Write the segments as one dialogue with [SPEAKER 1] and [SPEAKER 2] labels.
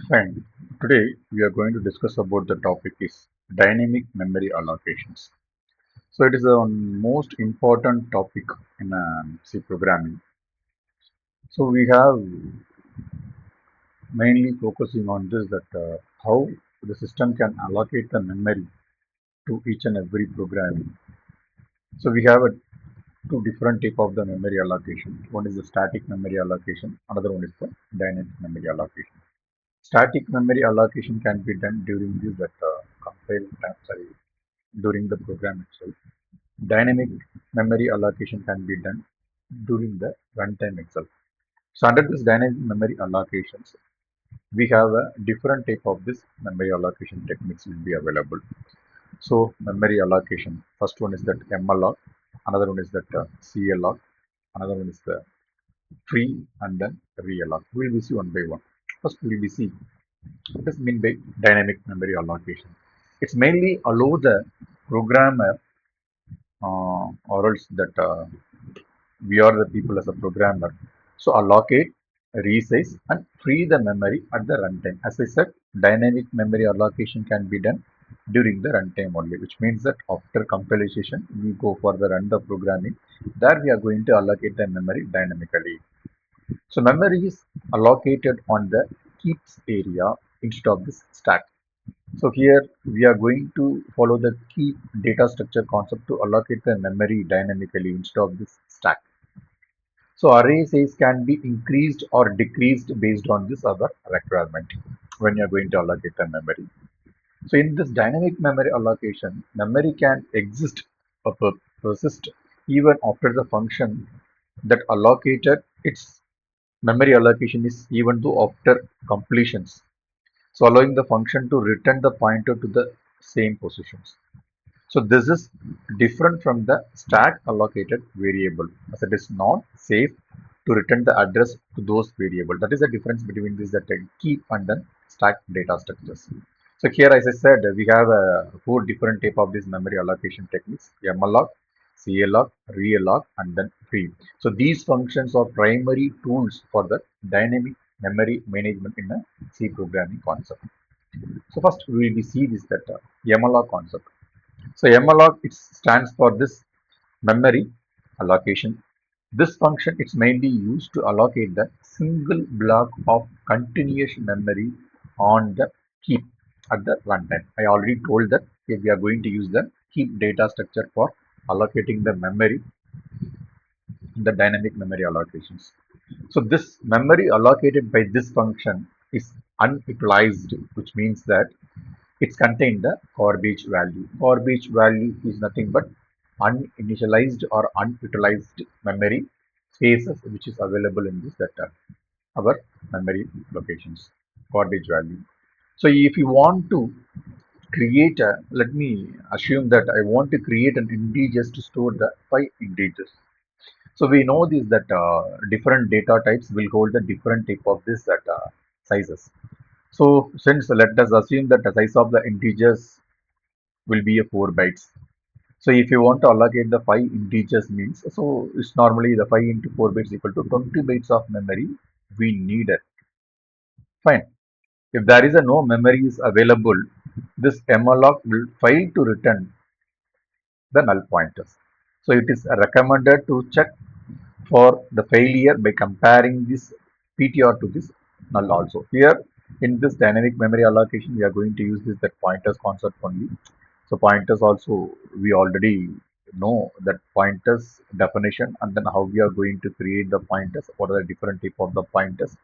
[SPEAKER 1] Fine. Today we are going to discuss about the topic is dynamic memory allocations. So it is the most important topic in C programming. So we have mainly focusing on this that how the system can allocate the memory to each and every program. So we have two different type of the memory allocation. One is the static memory allocation. Another one is the dynamic memory allocation. Static memory allocation can be done during this that compile time, sorry, during the program itself. Dynamic memory allocation can be done during the runtime itself. So under this dynamic memory allocations, we have a different type of this memory allocation techniques will be available. So memory allocation, first one is that MLOC, another one is that CLOC, another one is the free and then realloc. We will see one by one. First we will see what is mean by dynamic memory allocation. It's mainly allow the programmer or else that we are the people as a programmer. So allocate, resize and free the memory at the runtime. As I said, dynamic memory allocation can be done during the runtime only, which means that after compilation, we go for the run the programming. There we are going to allocate the memory dynamically. So memory is allocated on the keeps area instead of this stack. So here we are going to follow the key data structure concept to allocate the memory dynamically instead of this stack. So array size can be increased or decreased based on this other requirement when you are going to allocate the memory. So in this dynamic memory allocation, memory can exist or persist even after the function that allocated its memory allocation is even though after completions. So allowing the function to return the pointer to the same positions. So this is different from the stack allocated variable as it is not safe to return the address to those variable. That is the difference between this that keep and then stack data structures. So here, as I said, we have four different type of these memory allocation techniques: malloc, cloc, realloc, and then free. So these functions are primary tools for the dynamic memory management in a C programming concept. So first we will see this that malloc concept. So malloc it stands for this memory allocation. This function is mainly used to allocate the single block of continuous memory on the heap at the runtime. I already told that if we are going to use the heap data structure for allocating the memory in the dynamic memory allocations. So this memory allocated by this function is unutilized, which means that it's contained the garbage value. Garbage value is nothing but uninitialized or unutilized memory spaces which is available in this data, our memory locations, garbage value. So if you want to create a, let me assume that I want to create an integers to store the 5 integers. So we know this that different data types will hold the different type of this data sizes. So since let us assume that the size of the integers will be a 4 bytes. So if you want to allocate the 5 integers means, so it's normally the 5 into 4 bytes equal to 20 bytes of memory we needed. Fine. If there is a no memory is available, this malloc will fail to return the null pointers. So it is recommended to check for the failure by comparing this PTR to this null also. Here in this dynamic memory allocation, we are going to use this that pointers concept only. So pointers also we already know that pointers definition and then how we are going to create the pointers, what are the different type of the pointers,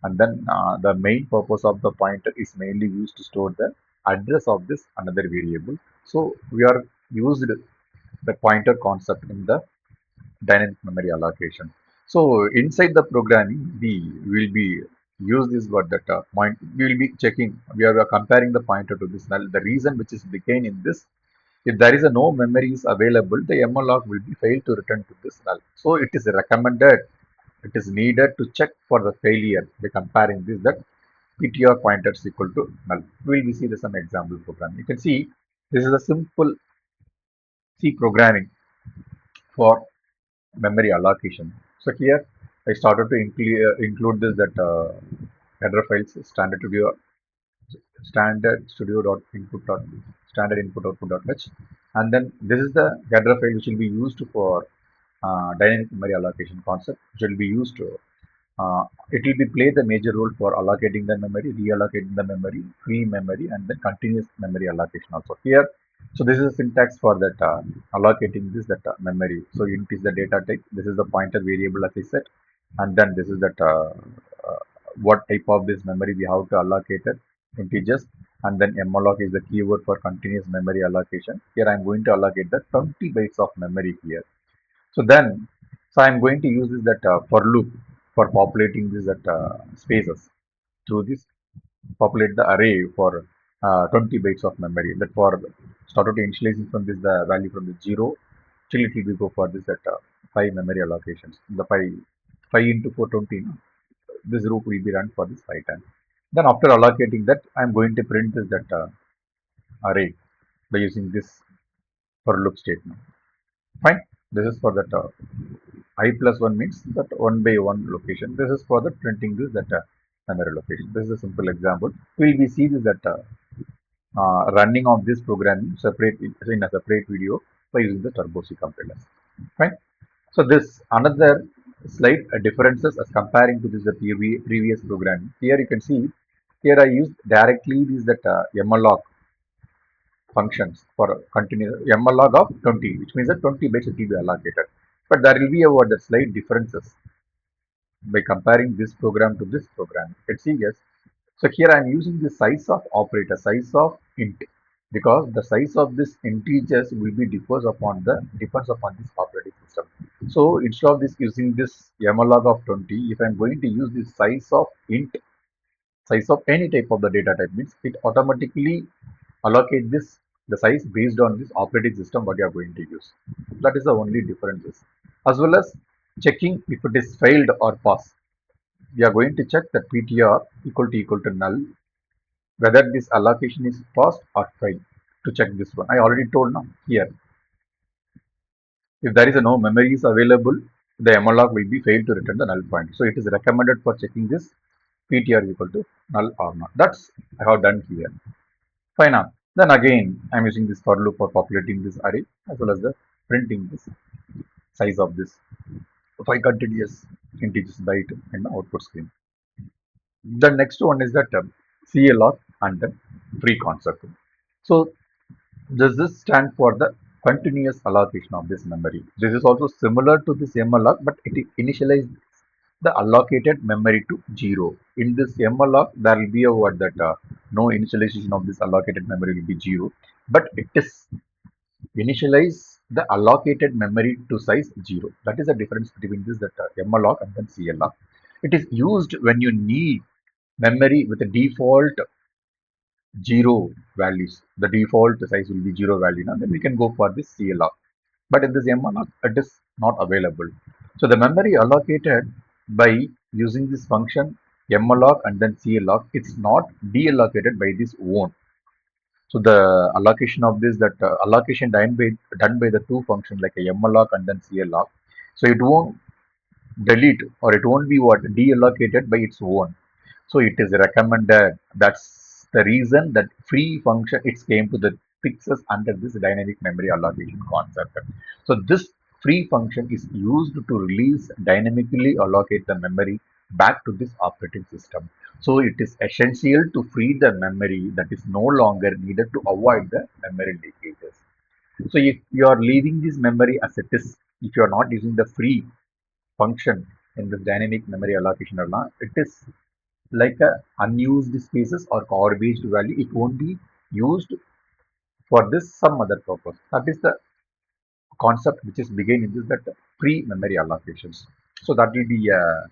[SPEAKER 1] and then the main purpose of the pointer is mainly used to store the address of this another variable. So we are used the pointer concept in the dynamic memory allocation. So inside the programming, we will be use this word that point. We will be checking. We are comparing the pointer to this null. The reason which is became in this, if there is a no memory is available, the malloc will be failed to return to this null. So it is recommended. It is needed to check for the failure by comparing this that PTR pointer is equal to null. We will see this some example program. You can see this is a simple C programming for memory allocation. So here I started to include this that header files standard to viewer. standard studio dot input dot standard input output dot h, and then this is the header file which will be used for dynamic memory allocation concept, which will be used to it will be play the major role for allocating the memory, reallocating the memory, free memory, and then continuous memory allocation also here. So this is a syntax for that allocating this that memory. So int is the data type. This is the pointer variable as I said, and then this is that uh, what type of this memory we have to allocate it, integers, and then malloc is the keyword for continuous memory allocation. Here I am going to allocate the 20 bytes of memory here. So then, so I'm going to use this that for loop for populating this that spaces through this populate the array for 20 bytes of memory. That for start out initializing from this the value from the 0 till it will be go for this that 5 memory allocations. The 5 into 420. This loop will be run for this 5 times. Then after allocating that, I'm going to print this that array by using this for loop statement. Fine. This is for that I plus 1 means that 1 by 1 location. This is for the printing this that memory location. This is a simple example. We will be see this that running of this program separate in a separate video by using the Turbo C compilers. Fine. So this another slide differences as comparing to this the previous programming. Here you can see here I used directly this that malloc functions for continuous malloc of 20, which means that 20 bytes will be allocated. But there will be about the slight differences by comparing this program to this program. You can see yes. So here I am using the size of operator, size of int, because the size of this integers will be depends upon this operating system. So instead of this using this malloc of 20, if I am going to use the size of int, size of any type of the data type means it automatically allocate this the size based on this operating system what you are going to use. That is the only differences. As well as checking if it is failed or pass. We are going to check that PTR equal to null, whether this allocation is passed or failed. To check this one, I already told now here. If there is a no memory is available, the malloc will be failed to return the null point. So it is recommended for checking this PTR equal to null or not. That's I have done here. Fine now. Then again, I am using this for loop for populating this array as well as the printing this size of this 5 continuous integers byte in the output screen. The next one is the term CLR and the free concept. So does this stand for the continuous allocation of this memory? This is also similar to this malloc, but it initializes the allocated memory to 0. In this malloc, there will be a word that no initialization of this allocated memory will be 0, but it is initialize the allocated memory to size 0. That is the difference between this that malloc and then CLR. It is used when you need memory with a default 0 values. The default size will be 0 value. Now then we can go for this CLR. But in this malloc, it is not available. So the memory allocated by using this function malloc and then CLR, it's not deallocated by this own. So the allocation of this that allocation done by the two functions like a malloc and then CLR. So it won't delete or it won't be what deallocated by its own. So it is recommended. That's the reason that free function it came to the fixes under this dynamic memory allocation concept. So this free function is used to release dynamically allocate the memory back to this operating system. So it is essential to free the memory that is no longer needed to avoid the memory leakages. So if you are leaving this memory as it is, if you are not using the free function in this dynamic memory allocation, it is like a unused spaces or garbage value. It won't be used for this some other purpose. That is the concept which is begin in this that free memory allocations. So that will be a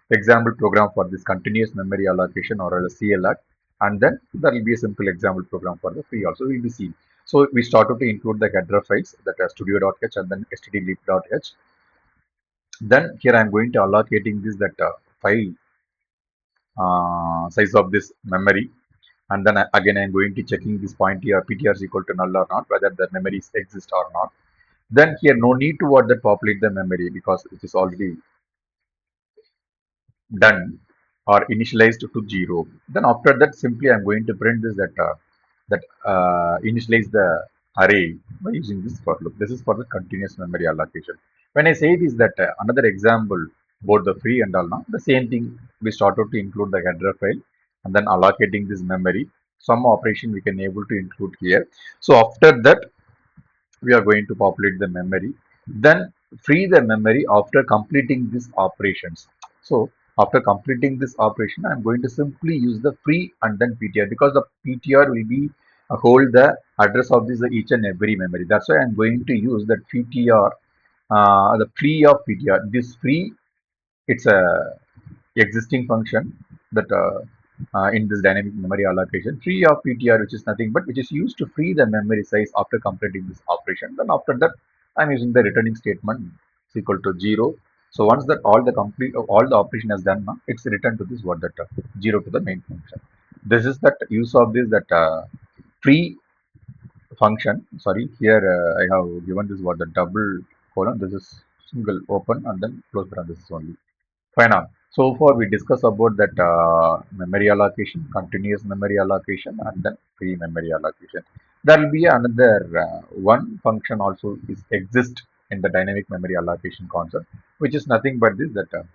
[SPEAKER 1] example program for this continuous memory allocation or a CLR, and then there will be a simple example program for the free also. We'll be seeing. So we started to include the header files that are studio.h and then stdlib.h. Then here I am going to allocating this that file size of this memory, and then again I'm going to checking this point here PTR is equal to null or not, whether the memories exist or not. Then here no need to what that populate the memory because it is already done. or initialized to 0. Then after that, simply I'm going to print this that initialize the array by using this for loop. This is for the continuous memory allocation. When I say this, that another example about the free and all, now the same thing, we started to include the header file and then allocating this memory. Some operation we can able to include here. So after that, we are going to populate the memory, then free the memory after completing these operations. So after completing this operation, I'm going to simply use the free and then ptr, because the ptr will be hold the address of this each and every memory. That's why I'm going to use that ptr, the free of ptr. This free, it's a existing function that in this dynamic memory allocation, free of PTR, which is nothing but which is used to free the memory size after completing this operation. Then after that, I'm using the returning statement is equal to 0. So once that all the operation has done, now it's returned to this what that 0 to the main function. This is that use of this that free function. Sorry, here I have given this what the double colon. This is single open and then close parenthesis only. Fine. So far we discuss about that memory allocation, continuous memory allocation, and then free memory allocation. There will be another one function also is exist in the dynamic memory allocation concept, which is nothing but this that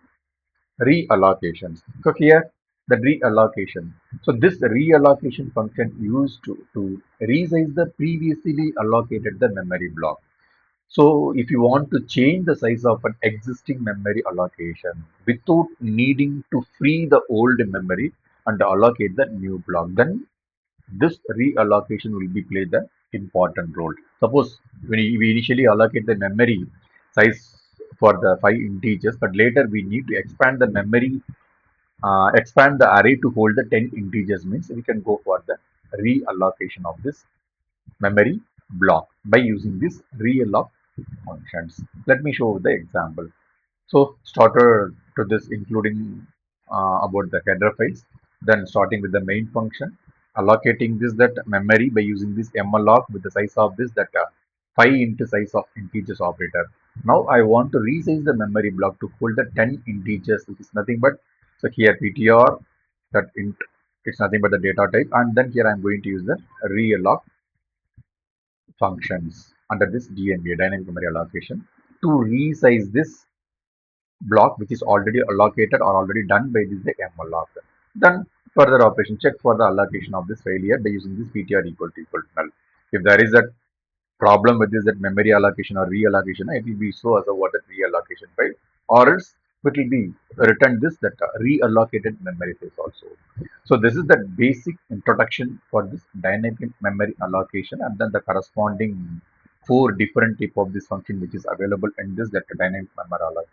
[SPEAKER 1] reallocations. So here the reallocation. So this reallocation function used to resize the previously allocated the memory block. So if you want to change the size of an existing memory allocation without needing to free the old memory and allocate the new block, then this reallocation will be play the important role. Suppose when we initially allocate the memory size for the 5 integers, but later we need to expand the memory, expand the array to hold the 10 integers, means we can go for the reallocation of this memory block by using this realloc functions. Let me show the example. So started to this including about the header files, then starting with the main function, allocating this that memory by using this malloc with the size of this that 5 into size of integers operator. Now I want to resize the memory block to hold the 10 integers, which is nothing but, so here ptr that int, it's nothing but the data type, and then here I'm going to use the realloc functions under this DMA, dynamic memory allocation, to resize this block which is already allocated or already done by this malloc. Then further operation, check for the allocation of this failure by using this ptr equal to null. If there is a problem with this that memory allocation or reallocation, it will be so as a what that reallocation file, or else it will be return this that reallocated memory space also. So this is the basic introduction for this dynamic memory allocation, and then the corresponding four different type of this function which is available in this that dynamic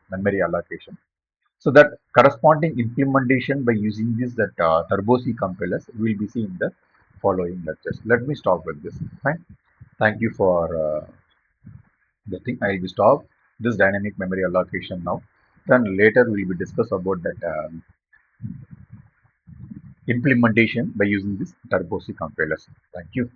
[SPEAKER 1] memory allocation. So that corresponding implementation by using this that turbo C compilers will be seen in the following lectures. Let me stop with this. Fine. Thank you for the thing. I will stop this dynamic memory allocation now. Then later we will discuss about that implementation by using this turbo C compilers. Thank you.